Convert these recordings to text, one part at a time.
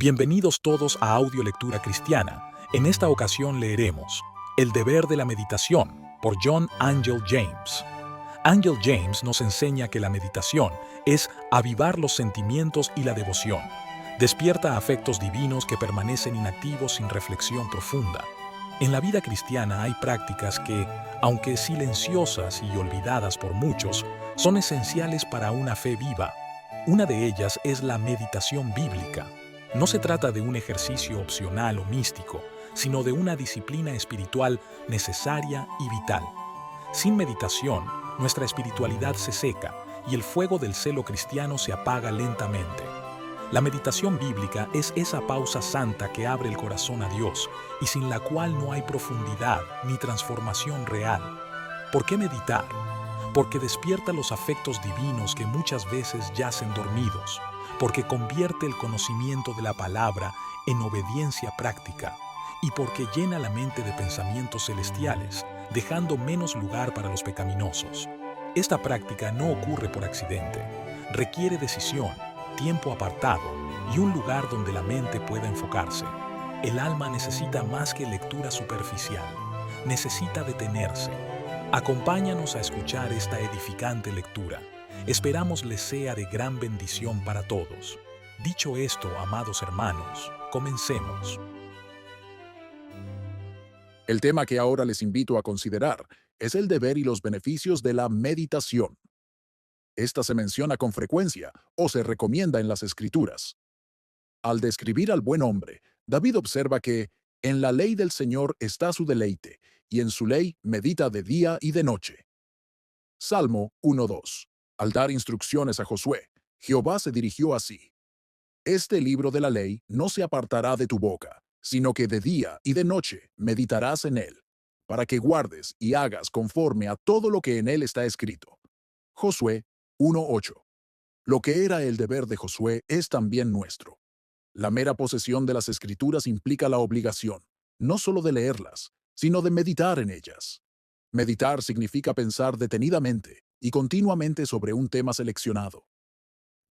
Bienvenidos todos a Audiolectura Cristiana. En esta ocasión leeremos El deber de la meditación por John Angel James. Angel James nos enseña que la meditación es avivar los sentimientos y la devoción. Despierta afectos divinos que permanecen inactivos sin reflexión profunda. En la vida cristiana hay prácticas que, aunque silenciosas y olvidadas por muchos, son esenciales para una fe viva. Una de ellas es la meditación bíblica. No se trata de un ejercicio opcional o místico, sino de una disciplina espiritual necesaria y vital. Sin meditación, nuestra espiritualidad se seca y el fuego del celo cristiano se apaga lentamente. La meditación bíblica es esa pausa santa que abre el corazón a Dios y sin la cual no hay profundidad ni transformación real. ¿Por qué meditar? Porque despierta los afectos divinos que muchas veces yacen dormidos, porque convierte el conocimiento de la palabra en obediencia práctica y porque llena la mente de pensamientos celestiales, dejando menos lugar para los pecaminosos. Esta práctica no ocurre por accidente, requiere decisión, tiempo apartado y un lugar donde la mente pueda enfocarse. El alma necesita más que lectura superficial, necesita detenerse. Acompáñanos a escuchar esta edificante lectura. Esperamos les sea de gran bendición para todos. Dicho esto, amados hermanos, comencemos. El tema que ahora les invito a considerar es el deber y los beneficios de la meditación. Esta se menciona con frecuencia o se recomienda en las Escrituras. Al describir al buen hombre, David observa que en la ley del Señor está su deleite, y en su ley medita de día y de noche. Salmo 1:2. Al dar instrucciones a Josué, Jehová se dirigió así: Este libro de la ley no se apartará de tu boca, sino que de día y de noche meditarás en él, para que guardes y hagas conforme a todo lo que en él está escrito. Josué 1:8. Lo que era el deber de Josué es también nuestro. La mera posesión de las Escrituras implica la obligación, no solo de leerlas, sino de meditar en ellas. Meditar significa pensar detenidamente y continuamente sobre un tema seleccionado.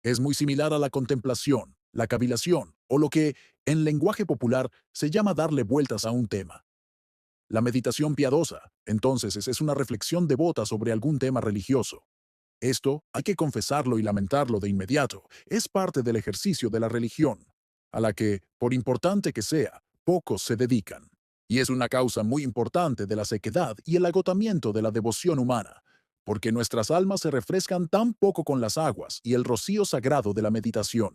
Es muy similar a la contemplación, la cavilación o lo que, en lenguaje popular, se llama darle vueltas a un tema. La meditación piadosa, entonces, es una reflexión devota sobre algún tema religioso. Esto, hay que confesarlo y lamentarlo de inmediato, es parte del ejercicio de la religión, a la que, por importante que sea, pocos se dedican. Y es una causa muy importante de la sequedad y el agotamiento de la devoción humana, porque nuestras almas se refrescan tan poco con las aguas y el rocío sagrado de la meditación.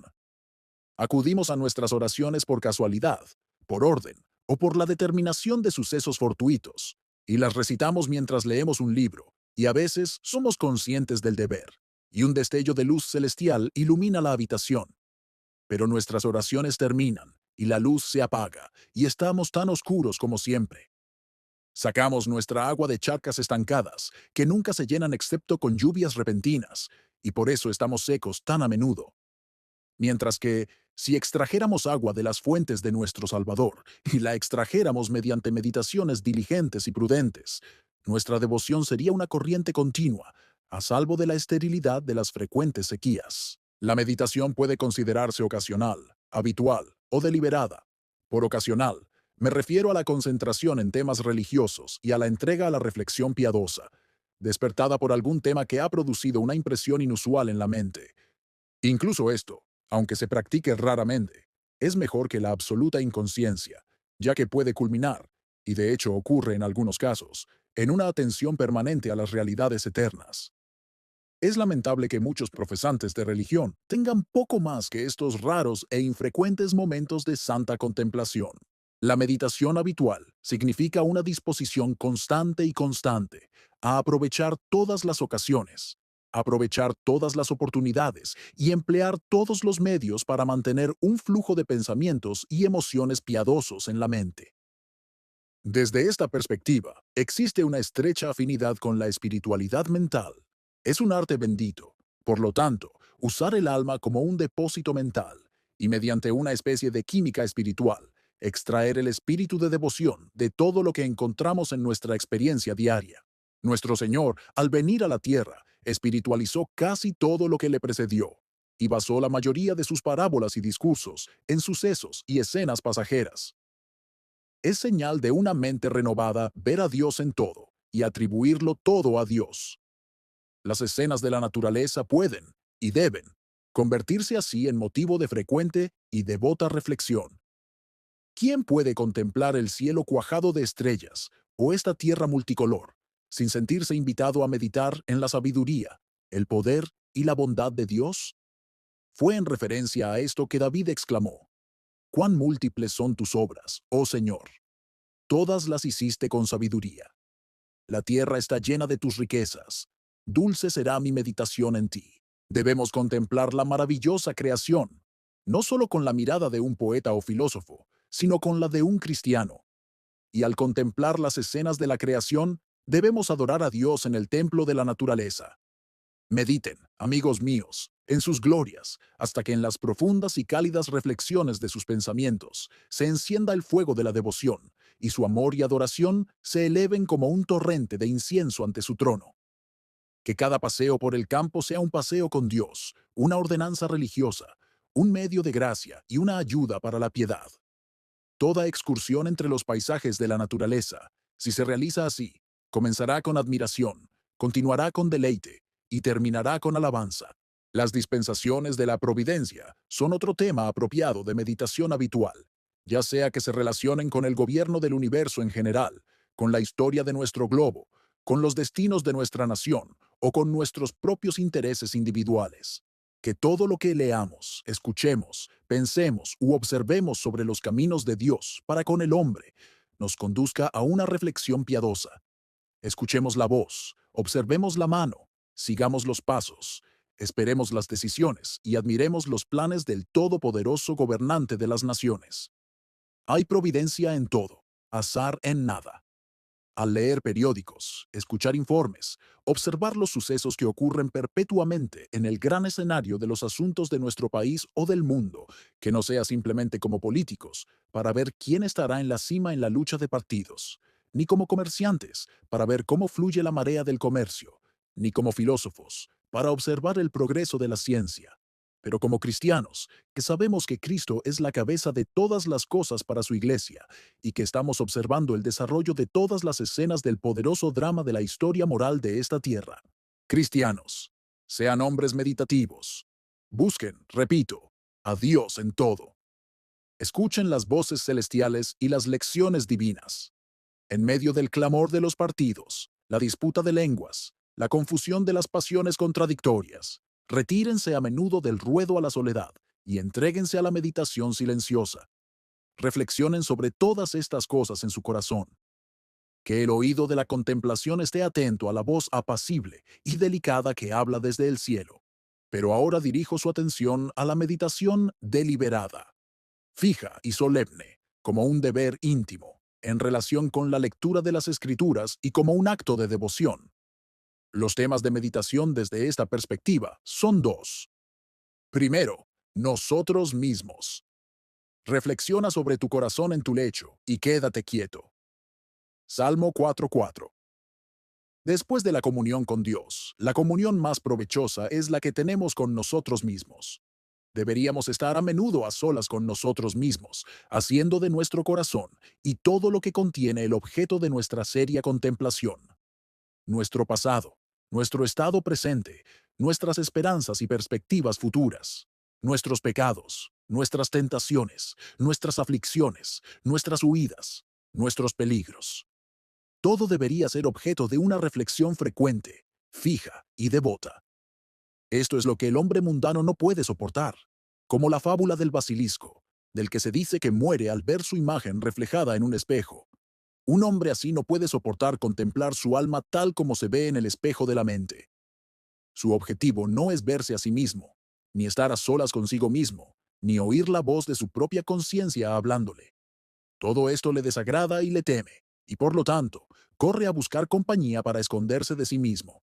Acudimos a nuestras oraciones por casualidad, por orden o por la determinación de sucesos fortuitos, y las recitamos mientras leemos un libro, y a veces somos conscientes del deber, y un destello de luz celestial ilumina la habitación. Pero nuestras oraciones terminan, y la luz se apaga, y estamos tan oscuros como siempre. Sacamos nuestra agua de charcas estancadas, que nunca se llenan excepto con lluvias repentinas, y por eso estamos secos tan a menudo. Mientras que, si extrajéramos agua de las fuentes de nuestro Salvador, y la extrajéramos mediante meditaciones diligentes y prudentes, nuestra devoción sería una corriente continua, a salvo de la esterilidad de las frecuentes sequías. La meditación puede considerarse ocasional, habitual o deliberada. Por ocasional, me refiero a la concentración en temas religiosos y a la entrega a la reflexión piadosa, despertada por algún tema que ha producido una impresión inusual en la mente. Incluso esto, aunque se practique raramente, es mejor que la absoluta inconsciencia, ya que puede culminar, y de hecho ocurre en algunos casos, en una atención permanente a las realidades eternas. Es lamentable que muchos profesantes de religión tengan poco más que estos raros e infrecuentes momentos de santa contemplación. La meditación habitual significa una disposición constante y constante a aprovechar todas las ocasiones, aprovechar todas las oportunidades y emplear todos los medios para mantener un flujo de pensamientos y emociones piadosos en la mente. Desde esta perspectiva, existe una estrecha afinidad con la espiritualidad mental. Es un arte bendito, por lo tanto, usar el alma como un depósito mental y mediante una especie de química espiritual, extraer el espíritu de devoción de todo lo que encontramos en nuestra experiencia diaria. Nuestro Señor, al venir a la tierra, espiritualizó casi todo lo que le precedió. y basó la mayoría de sus parábolas y discursos en sucesos y escenas pasajeras. Es señal de una mente renovada ver a Dios en todo y atribuirlo todo a Dios. Las escenas de la naturaleza pueden, y deben, convertirse así en motivo de frecuente y devota reflexión. ¿Quién puede contemplar el cielo cuajado de estrellas o esta tierra multicolor sin sentirse invitado a meditar en la sabiduría, el poder y la bondad de Dios? Fue en referencia a esto que David exclamó: «Cuán múltiples son tus obras, oh Señor. Todas las hiciste con sabiduría. La tierra está llena de tus riquezas. Dulce será mi meditación en ti». Debemos contemplar la maravillosa creación, no solo con la mirada de un poeta o filósofo, sino con la de un cristiano. Y al contemplar las escenas de la creación, debemos adorar a Dios en el templo de la naturaleza. Mediten, amigos míos, en sus glorias, hasta que en las profundas y cálidas reflexiones de sus pensamientos se encienda el fuego de la devoción, y su amor y adoración se eleven como un torrente de incienso ante su trono. Que cada paseo por el campo sea un paseo con Dios, una ordenanza religiosa, un medio de gracia y una ayuda para la piedad. Toda excursión entre los paisajes de la naturaleza, si se realiza así, comenzará con admiración, continuará con deleite y terminará con alabanza. Las dispensaciones de la providencia son otro tema apropiado de meditación habitual, ya sea que se relacionen con el gobierno del universo en general, con la historia de nuestro globo, con los destinos de nuestra nación o con nuestros propios intereses individuales. Que todo lo que leamos, escuchemos, pensemos u observemos sobre los caminos de Dios para con el hombre nos conduzca a una reflexión piadosa. Escuchemos la voz, observemos la mano, sigamos los pasos, esperemos las decisiones y admiremos los planes del todopoderoso gobernante de las naciones. Hay providencia en todo, azar en nada. Al leer periódicos, escuchar informes, observar los sucesos que ocurren perpetuamente en el gran escenario de los asuntos de nuestro país o del mundo, que no sea simplemente como políticos, para ver quién estará en la cima en la lucha de partidos, ni como comerciantes, para ver cómo fluye la marea del comercio, ni como filósofos, para observar el progreso de la ciencia, pero como cristianos, que sabemos que Cristo es la cabeza de todas las cosas para su iglesia, y que estamos observando el desarrollo de todas las escenas del poderoso drama de la historia moral de esta tierra. Cristianos, sean hombres meditativos. Busquen, repito, a Dios en todo. Escuchen las voces celestiales y las lecciones divinas. En medio del clamor de los partidos, la disputa de lenguas, la confusión de las pasiones contradictorias, retírense a menudo del ruedo a la soledad y entréguense a la meditación silenciosa. Reflexionen sobre todas estas cosas en su corazón. Que el oído de la contemplación esté atento a la voz apacible y delicada que habla desde el cielo. Pero ahora dirijo su atención a la meditación deliberada, fija y solemne, como un deber íntimo, en relación con la lectura de las Escrituras y como un acto de devoción. Los temas de meditación desde esta perspectiva son dos. Primero, nosotros mismos. Reflexiona sobre tu corazón en tu lecho y quédate quieto. Salmo 4:4. Después de la comunión con Dios, la comunión más provechosa es la que tenemos con nosotros mismos. Deberíamos estar a menudo a solas con nosotros mismos, haciendo de nuestro corazón y todo lo que contiene el objeto de nuestra seria contemplación. Nuestro pasado, nuestro estado presente, nuestras esperanzas y perspectivas futuras, nuestros pecados, nuestras tentaciones, nuestras aflicciones, nuestras huidas, nuestros peligros. Todo debería ser objeto de una reflexión frecuente, fija y devota. Esto es lo que el hombre mundano no puede soportar, como la fábula del basilisco, del que se dice que muere al ver su imagen reflejada en un espejo. Un hombre así no puede soportar contemplar su alma tal como se ve en el espejo de la mente. Su objetivo no es verse a sí mismo, ni estar a solas consigo mismo, ni oír la voz de su propia conciencia hablándole. Todo esto le desagrada y le teme, y por lo tanto, corre a buscar compañía para esconderse de sí mismo.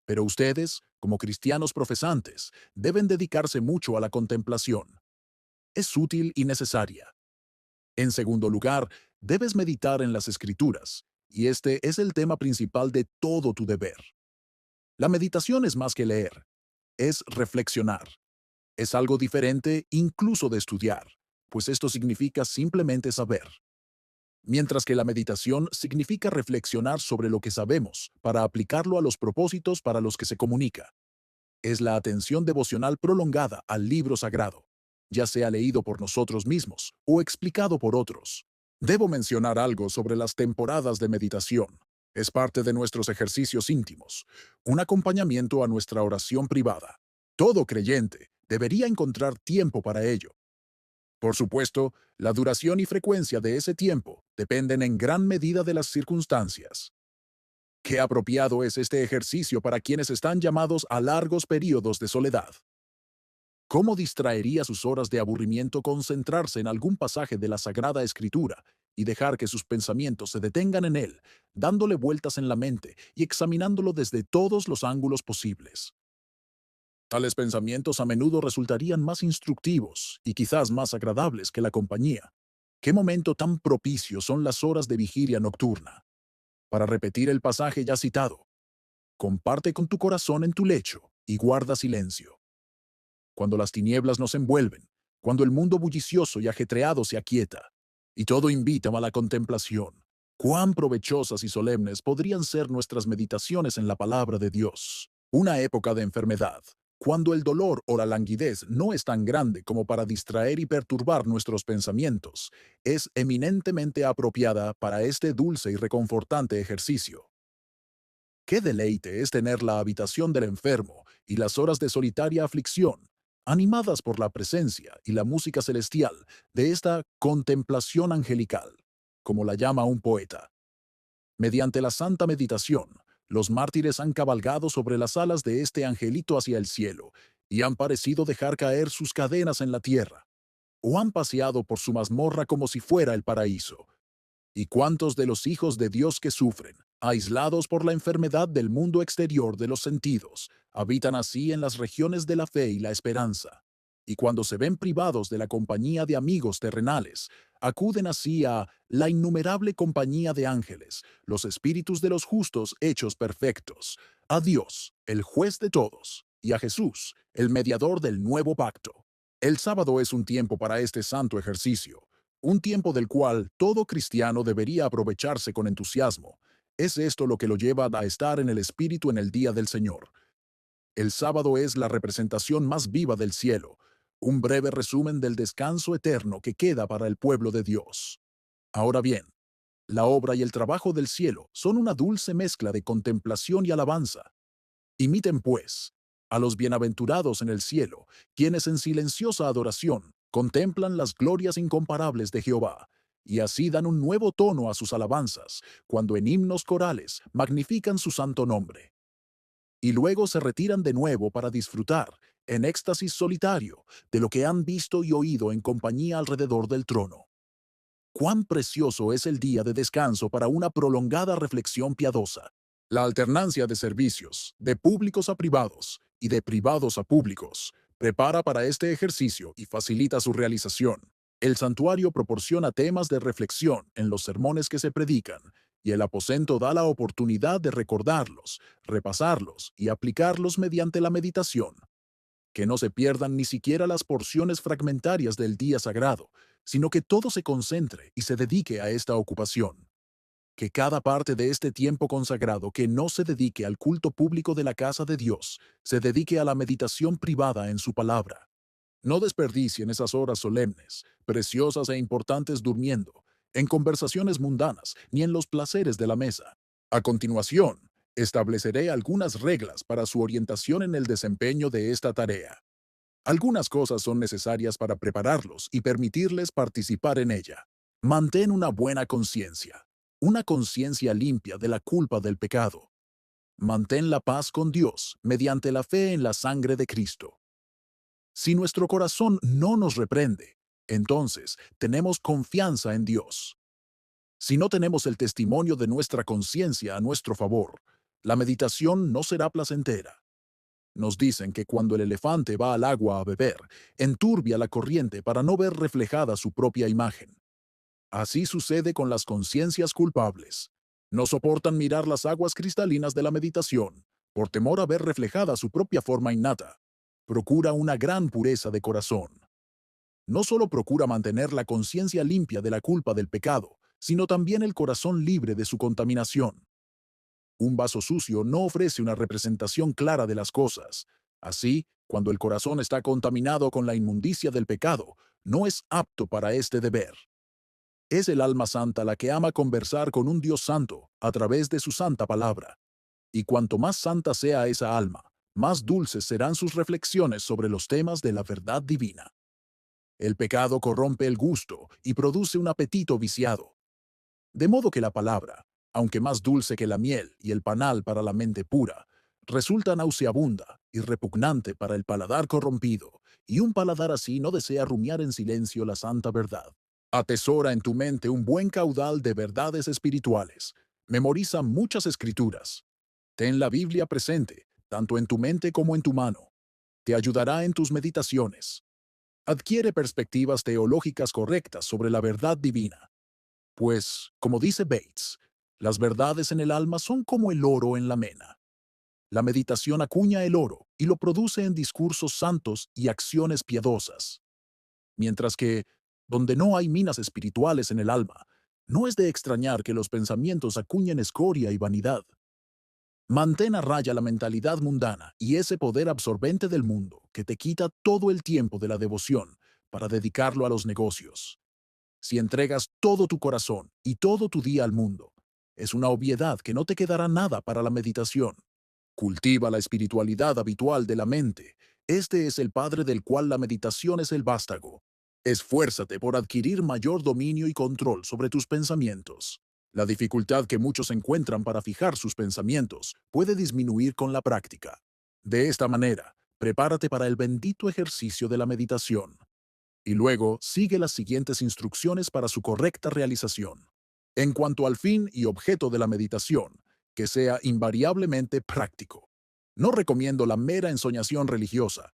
Pero ustedes, como cristianos profesantes, deben dedicarse mucho a la contemplación. Es útil y necesaria. En segundo lugar, debes meditar en las Escrituras, y este es el tema principal de todo tu deber. La meditación es más que leer, es reflexionar. Es algo diferente incluso de estudiar, pues esto significa simplemente saber. Mientras que la meditación significa reflexionar sobre lo que sabemos para aplicarlo a los propósitos para los que se comunica. Es la atención devocional prolongada al libro sagrado, ya sea leído por nosotros mismos o explicado por otros. Debo mencionar algo sobre las temporadas de meditación. Es parte de nuestros ejercicios íntimos, un acompañamiento a nuestra oración privada. Todo creyente debería encontrar tiempo para ello. Por supuesto, la duración y frecuencia de ese tiempo dependen en gran medida de las circunstancias. Qué apropiado es este ejercicio para quienes están llamados a largos periodos de soledad. ¿Cómo distraería sus horas de aburrimiento concentrarse en algún pasaje de la Sagrada Escritura y dejar que sus pensamientos se detengan en él, dándole vueltas en la mente y examinándolo desde todos los ángulos posibles? Tales pensamientos a menudo resultarían más instructivos y quizás más agradables que la compañía. ¿Qué momento tan propicio son las horas de vigilia nocturna? Para repetir el pasaje ya citado, comparte con tu corazón en tu lecho y guarda silencio. Cuando las tinieblas nos envuelven, cuando el mundo bullicioso y ajetreado se aquieta, y todo invita a la contemplación, cuán provechosas y solemnes podrían ser nuestras meditaciones en la palabra de Dios. Una época de enfermedad, cuando el dolor o la languidez no es tan grande como para distraer y perturbar nuestros pensamientos, es eminentemente apropiada para este dulce y reconfortante ejercicio. Qué deleite es tener la habitación del enfermo y las horas de solitaria aflicción, animadas por la presencia y la música celestial de esta contemplación angelical, como la llama un poeta. Mediante la santa meditación, los mártires han cabalgado sobre las alas de este angelito hacia el cielo y han parecido dejar caer sus cadenas en la tierra, o han paseado por su mazmorra como si fuera el paraíso. ¿Y cuántos de los hijos de Dios que sufren, aislados por la enfermedad del mundo exterior de los sentidos, habitan así en las regiones de la fe y la esperanza? Y cuando se ven privados de la compañía de amigos terrenales, acuden así a la innumerable compañía de ángeles, los espíritus de los justos hechos perfectos, a Dios, el juez de todos, y a Jesús, el mediador del nuevo pacto. El sábado es un tiempo para este santo ejercicio, un tiempo del cual todo cristiano debería aprovecharse con entusiasmo. Es esto lo que lo lleva a estar en el Espíritu en el día del Señor. El sábado es la representación más viva del cielo, un breve resumen del descanso eterno que queda para el pueblo de Dios. Ahora bien, la obra y el trabajo del cielo son una dulce mezcla de contemplación y alabanza. Imiten, pues, a los bienaventurados en el cielo, quienes en silenciosa adoración contemplan las glorias incomparables de Jehová, y así dan un nuevo tono a sus alabanzas, cuando en himnos corales magnifican su santo nombre. Y luego se retiran de nuevo para disfrutar, en éxtasis solitario, de lo que han visto y oído en compañía alrededor del trono. Cuán precioso es el día de descanso para una prolongada reflexión piadosa. La alternancia de servicios, de públicos a privados y de privados a públicos, prepara para este ejercicio y facilita su realización. El santuario proporciona temas de reflexión en los sermones que se predican, y el aposento da la oportunidad de recordarlos, repasarlos y aplicarlos mediante la meditación. Que no se pierdan ni siquiera las porciones fragmentarias del día sagrado, sino que todo se concentre y se dedique a esta ocupación. Que cada parte de este tiempo consagrado que no se dedique al culto público de la casa de Dios, se dedique a la meditación privada en su palabra. No desperdicien esas horas solemnes, preciosas e importantes durmiendo, en conversaciones mundanas ni en los placeres de la mesa. A continuación, estableceré algunas reglas para su orientación en el desempeño de esta tarea. Algunas cosas son necesarias para prepararlos y permitirles participar en ella. Mantén una conciencia limpia de la culpa del pecado. Mantén la paz con Dios mediante la fe en la sangre de Cristo. Si nuestro corazón no nos reprende, entonces tenemos confianza en Dios. Si no tenemos el testimonio de nuestra conciencia a nuestro favor, la meditación no será placentera. Nos dicen que cuando el elefante va al agua a beber, enturbia la corriente para no ver reflejada su propia imagen. Así sucede con las conciencias culpables. No soportan mirar las aguas cristalinas de la meditación, por temor a ver reflejada su propia forma innata. procura una gran pureza de corazón. No solo procura mantener la conciencia limpia de la culpa del pecado, sino también el corazón libre de su contaminación. Un vaso sucio no ofrece una representación clara de las cosas. Así, cuando el corazón está contaminado con la inmundicia del pecado, no es apto para este deber. Es el alma santa la que ama conversar con un Dios santo a través de su santa palabra. Y cuanto más santa sea esa alma, más dulces serán sus reflexiones sobre los temas de la verdad divina. El pecado corrompe el gusto y produce un apetito viciado. De modo que la palabra, aunque más dulce que la miel y el panal para la mente pura, resulta nauseabunda y repugnante para el paladar corrompido, y un paladar así no desea rumiar en silencio la santa verdad. Atesora en tu mente un buen caudal de verdades espirituales. Memoriza muchas escrituras. Ten la Biblia presente, tanto en tu mente como en tu mano. Te ayudará en tus meditaciones. Adquiere perspectivas teológicas correctas sobre la verdad divina. Pues, como dice Bates, las verdades en el alma son como el oro en la mena. La meditación acuña el oro y lo produce en discursos santos y acciones piadosas. Mientras que, donde no hay minas espirituales en el alma, no es de extrañar que los pensamientos acuñen escoria y vanidad. Mantén a raya la mentalidad mundana y ese poder absorbente del mundo que te quita todo el tiempo de la devoción para dedicarlo a los negocios. Si entregas todo tu corazón y todo tu día al mundo, es una obviedad que no te quedará nada para la meditación. Cultiva la espiritualidad habitual de la mente. Este es el Padre del cual la meditación es el vástago. Esfuérzate por adquirir mayor dominio y control sobre tus pensamientos. La dificultad que muchos encuentran para fijar sus pensamientos puede disminuir con la práctica. De esta manera, prepárate para el bendito ejercicio de la meditación y luego sigue las siguientes instrucciones para su correcta realización. En cuanto al fin y objeto de la meditación, que sea invariablemente práctico. No recomiendo la mera ensoñación religiosa.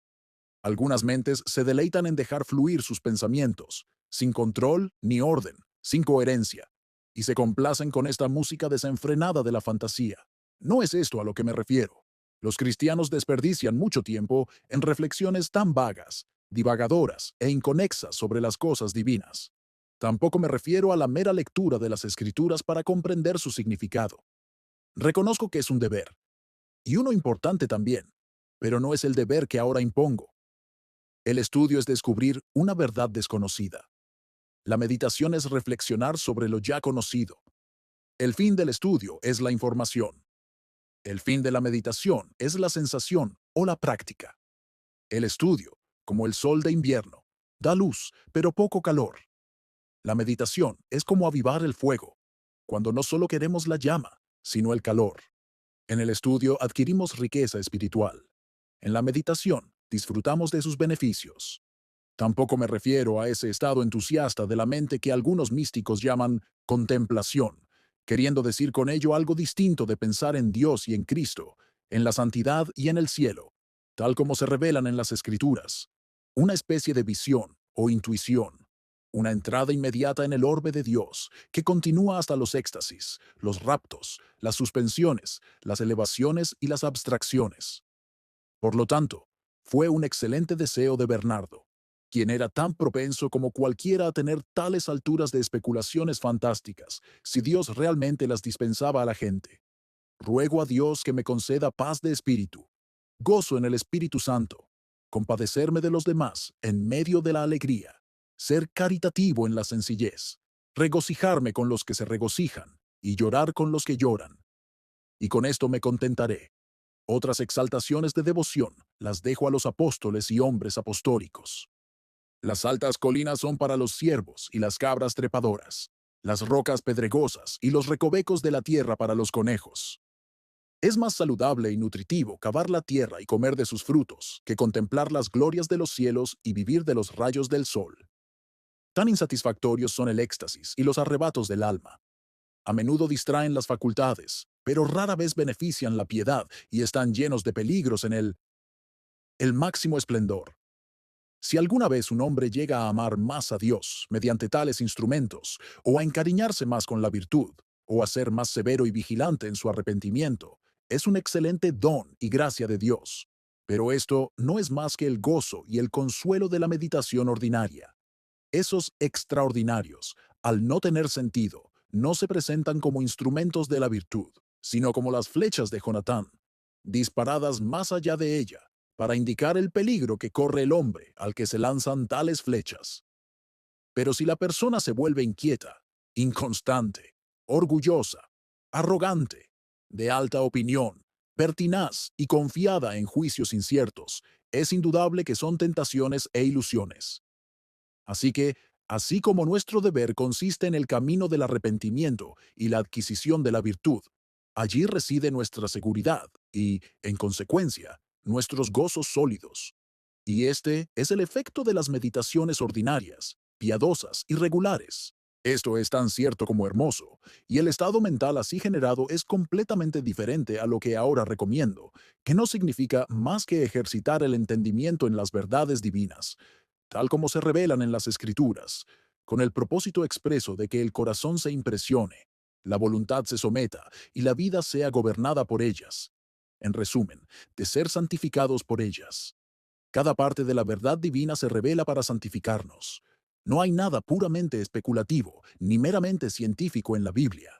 Algunas mentes se deleitan en dejar fluir sus pensamientos, sin control ni orden, sin coherencia, y se complacen con esta música desenfrenada de la fantasía. No es esto a lo que me refiero. Los cristianos desperdician mucho tiempo en reflexiones tan vagas, divagadoras e inconexas sobre las cosas divinas. Tampoco me refiero a la mera lectura de las escrituras para comprender su significado. Reconozco que es un deber, y uno importante también, pero no es el deber que ahora impongo. El estudio es descubrir una verdad desconocida. La meditación es reflexionar sobre lo ya conocido. El fin del estudio es la información. El fin de la meditación es la sensación o la práctica. El estudio, como el sol de invierno, da luz, pero poco calor. La meditación es como avivar el fuego, cuando no solo queremos la llama, sino el calor. En el estudio adquirimos riqueza espiritual. En la meditación disfrutamos de sus beneficios. Tampoco me refiero a ese estado entusiasta de la mente que algunos místicos llaman contemplación, queriendo decir con ello algo distinto de pensar en Dios y en Cristo, en la santidad y en el cielo, tal como se revelan en las Escrituras. Una especie de visión o intuición, una entrada inmediata en el orbe de Dios, que continúa hasta los éxtasis, los raptos, las suspensiones, las elevaciones y las abstracciones. Por lo tanto, fue un excelente deseo de Bernardo, quien era tan propenso como cualquiera a tener tales alturas de especulaciones fantásticas, si Dios realmente las dispensaba a la gente. Ruego a Dios que me conceda paz de espíritu, gozo en el Espíritu Santo, compadecerme de los demás en medio de la alegría, ser caritativo en la sencillez, regocijarme con los que se regocijan y llorar con los que lloran. Y con esto me contentaré. Otras exaltaciones de devoción las dejo a los apóstoles y hombres apostólicos. Las altas colinas son para los ciervos y las cabras trepadoras, las rocas pedregosas y los recovecos de la tierra para los conejos. Es más saludable y nutritivo cavar la tierra y comer de sus frutos que contemplar las glorias de los cielos y vivir de los rayos del sol. Tan insatisfactorios son el éxtasis y los arrebatos del alma. A menudo distraen las facultades, pero rara vez benefician la piedad y están llenos de peligros en el máximo esplendor. Si alguna vez un hombre llega a amar más a Dios mediante tales instrumentos, o a encariñarse más con la virtud, o a ser más severo y vigilante en su arrepentimiento, es un excelente don y gracia de Dios. Pero esto no es más que el gozo y el consuelo de la meditación ordinaria. Esos extraordinarios, al no tener sentido, no se presentan como instrumentos de la virtud, sino como las flechas de Jonatán, disparadas más allá de ella, para indicar el peligro que corre el hombre al que se lanzan tales flechas. Pero si la persona se vuelve inquieta, inconstante, orgullosa, arrogante, de alta opinión, pertinaz y confiada en juicios inciertos, es indudable que son tentaciones e ilusiones. Así que, así como nuestro deber consiste en el camino del arrepentimiento y la adquisición de la virtud, allí reside nuestra seguridad y, en consecuencia, nuestros gozos sólidos. Y este es el efecto de las meditaciones ordinarias, piadosas y regulares. Esto es tan cierto como hermoso, y el estado mental así generado es completamente diferente a lo que ahora recomiendo, que no significa más que ejercitar el entendimiento en las verdades divinas, tal como se revelan en las Escrituras, con el propósito expreso de que el corazón se impresione, la voluntad se someta y la vida sea gobernada por ellas. En resumen, de ser santificados por ellas. Cada parte de la verdad divina se revela para santificarnos. No hay nada puramente especulativo ni meramente científico en la Biblia.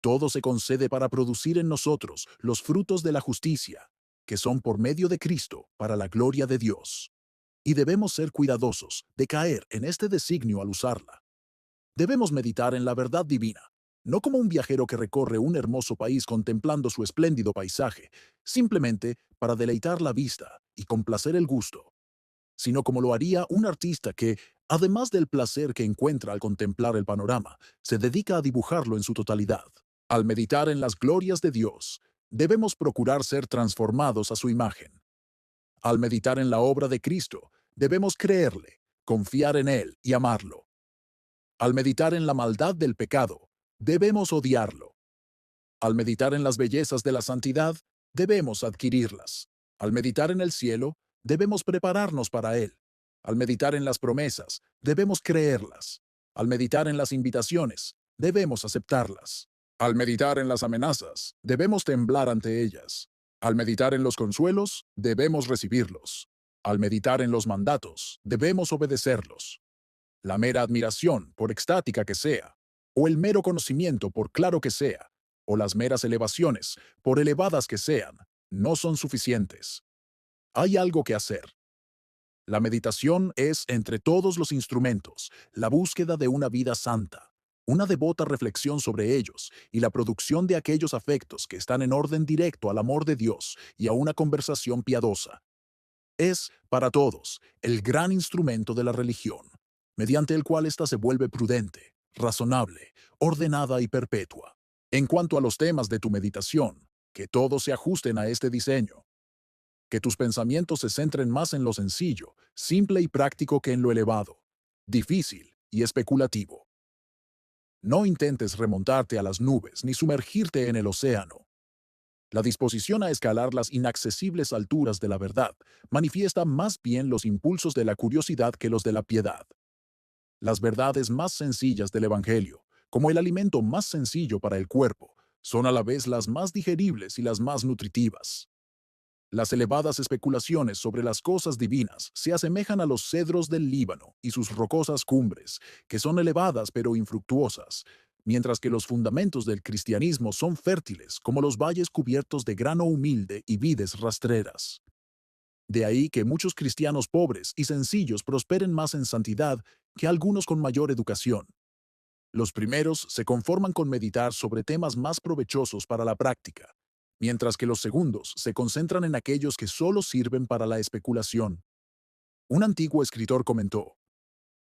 Todo se concede para producir en nosotros los frutos de la justicia, que son por medio de Cristo para la gloria de Dios. Y debemos ser cuidadosos de caer en este designio al usarla. Debemos meditar en la verdad divina, no como un viajero que recorre un hermoso país contemplando su espléndido paisaje, simplemente para deleitar la vista y complacer el gusto, sino como lo haría un artista que, además del placer que encuentra al contemplar el panorama, se dedica a dibujarlo en su totalidad. Al meditar en las glorias de Dios, debemos procurar ser transformados a su imagen. Al meditar en la obra de Cristo, debemos creerle, confiar en Él y amarlo. Al meditar en la maldad del pecado, debemos odiarlo. Al meditar en las bellezas de la santidad, debemos adquirirlas. Al meditar en el cielo, debemos prepararnos para él. Al meditar en las promesas, debemos creerlas. Al meditar en las invitaciones, debemos aceptarlas. Al meditar en las amenazas, debemos temblar ante ellas. Al meditar en los consuelos, debemos recibirlos. Al meditar en los mandatos, debemos obedecerlos. La mera admiración, por extática que sea, o el mero conocimiento, por claro que sea, o las meras elevaciones, por elevadas que sean, no son suficientes. Hay algo que hacer. La meditación es, entre todos los instrumentos, la búsqueda de una vida santa, una devota reflexión sobre ellos y la producción de aquellos afectos que están en orden directo al amor de Dios y a una conversación piadosa. Es, para todos, el gran instrumento de la religión, mediante el cual ésta se vuelve prudente, razonable, ordenada y perpetua. En cuanto a los temas de tu meditación, que todos se ajusten a este diseño. Que tus pensamientos se centren más en lo sencillo, simple y práctico que en lo elevado, difícil y especulativo. No intentes remontarte a las nubes ni sumergirte en el océano. La disposición a escalar las inaccesibles alturas de la verdad manifiesta más bien los impulsos de la curiosidad que los de la piedad. Las verdades más sencillas del Evangelio, como el alimento más sencillo para el cuerpo, son a la vez las más digeribles y las más nutritivas. Las elevadas especulaciones sobre las cosas divinas se asemejan a los cedros del Líbano y sus rocosas cumbres, que son elevadas pero infructuosas, mientras que los fundamentos del cristianismo son fértiles como los valles cubiertos de grano humilde y vides rastreras. De ahí que muchos cristianos pobres y sencillos prosperen más en santidad que algunos con mayor educación. Los primeros se conforman con meditar sobre temas más provechosos para la práctica, mientras que los segundos se concentran en aquellos que solo sirven para la especulación. Un antiguo escritor comentó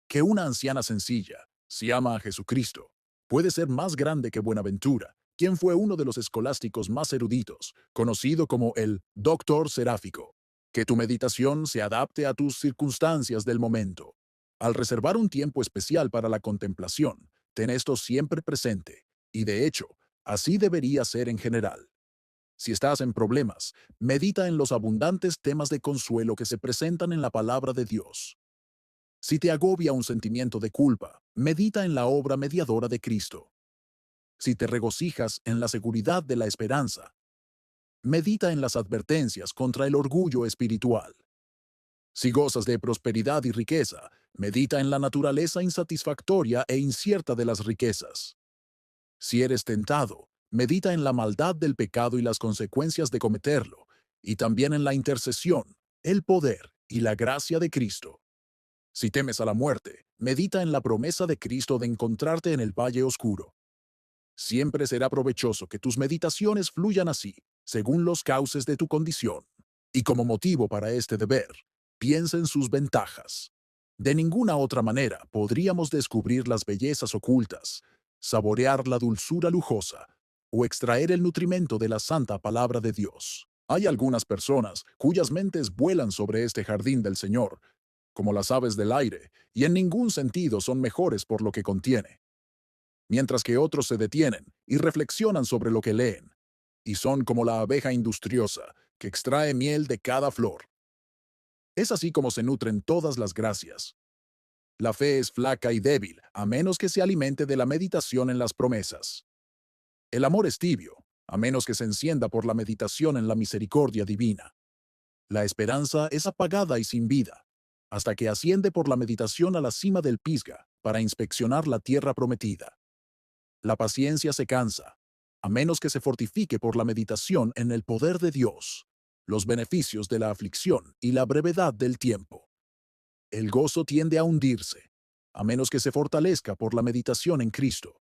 que una anciana sencilla, si ama a Jesucristo, puede ser más grande que Buenaventura, quien fue uno de los escolásticos más eruditos, conocido como el doctor seráfico. Que tu meditación se adapte a tus circunstancias del momento. Al reservar un tiempo especial para la contemplación, ten esto siempre presente, y de hecho, así debería ser en general. Si estás en problemas, medita en los abundantes temas de consuelo que se presentan en la palabra de Dios. Si te agobia un sentimiento de culpa, medita en la obra mediadora de Cristo. Si te regocijas en la seguridad de la esperanza, medita en las advertencias contra el orgullo espiritual. Si gozas de prosperidad y riqueza, medita en la naturaleza insatisfactoria e incierta de las riquezas. Si eres tentado, medita en la maldad del pecado y las consecuencias de cometerlo, y también en la intercesión, el poder y la gracia de Cristo. Si temes a la muerte, medita en la promesa de Cristo de encontrarte en el valle oscuro. Siempre será provechoso que tus meditaciones fluyan así, según los cauces de tu condición. Y como motivo para este deber, piensa en sus ventajas. De ninguna otra manera podríamos descubrir las bellezas ocultas, saborear la dulzura lujosa o extraer el nutrimento de la santa palabra de Dios. Hay algunas personas cuyas mentes vuelan sobre este jardín del Señor, como las aves del aire, y en ningún sentido son mejores por lo que contiene, mientras que otros se detienen y reflexionan sobre lo que leen, y son como la abeja industriosa que extrae miel de cada flor. Es así como se nutren todas las gracias. La fe es flaca y débil, a menos que se alimente de la meditación en las promesas. El amor es tibio, a menos que se encienda por la meditación en la misericordia divina. La esperanza es apagada y sin vida, hasta que asciende por la meditación a la cima del Pisga para inspeccionar la tierra prometida. La paciencia se cansa, a menos que se fortifique por la meditación en el poder de Dios, los beneficios de la aflicción y la brevedad del tiempo. El gozo tiende a hundirse, a menos que se fortalezca por la meditación en Cristo.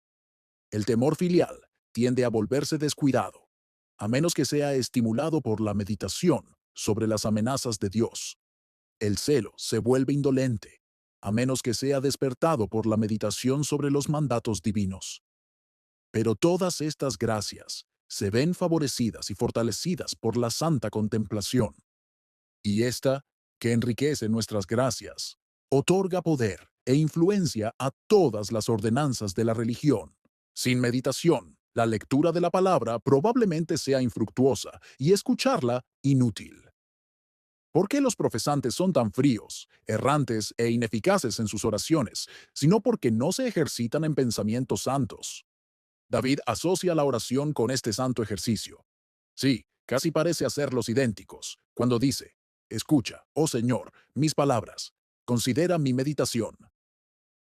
El temor filial tiende a volverse descuidado, a menos que sea estimulado por la meditación sobre las amenazas de Dios. El celo se vuelve indolente, a menos que sea despertado por la meditación sobre los mandatos divinos. Pero todas estas gracias se ven favorecidas y fortalecidas por la santa contemplación. Y esta, que enriquece nuestras gracias, otorga poder e influencia a todas las ordenanzas de la religión. Sin meditación, la lectura de la palabra probablemente sea infructuosa y escucharla inútil. ¿Por qué los profesantes son tan fríos, errantes e ineficaces en sus oraciones, sino porque no se ejercitan en pensamientos santos? David asocia la oración con este santo ejercicio. Sí, casi parece hacerlos idénticos, cuando dice, escucha, oh Señor, mis palabras, considera mi meditación.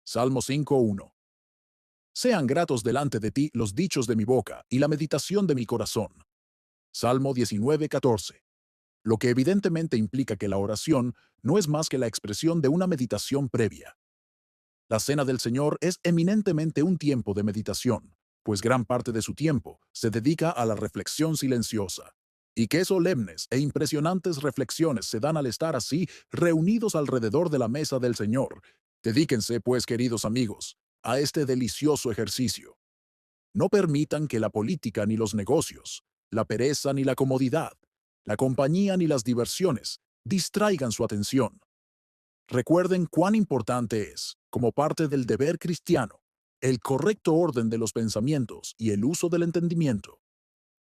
Salmo 5:1. Sean gratos delante de ti los dichos de mi boca y la meditación de mi corazón. Salmo 19:14. Lo que evidentemente implica que la oración no es más que la expresión de una meditación previa. La cena del Señor es eminentemente un tiempo de meditación, pues gran parte de su tiempo se dedica a la reflexión silenciosa. Y qué solemnes e impresionantes reflexiones se dan al estar así reunidos alrededor de la mesa del Señor. Dedíquense, pues, queridos amigos, a este delicioso ejercicio. No permitan que la política ni los negocios, la pereza ni la comodidad, la compañía ni las diversiones distraigan su atención. Recuerden cuán importante es, como parte del deber cristiano, el correcto orden de los pensamientos y el uso del entendimiento.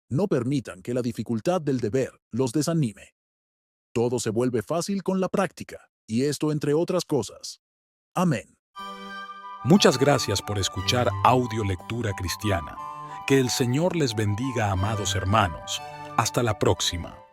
No permitan que la dificultad del deber los desanime. Todo se vuelve fácil con la práctica, y esto entre otras cosas. Amén. Muchas gracias por escuchar Audio Lectura Cristiana. Que el Señor les bendiga, amados hermanos. Hasta la próxima.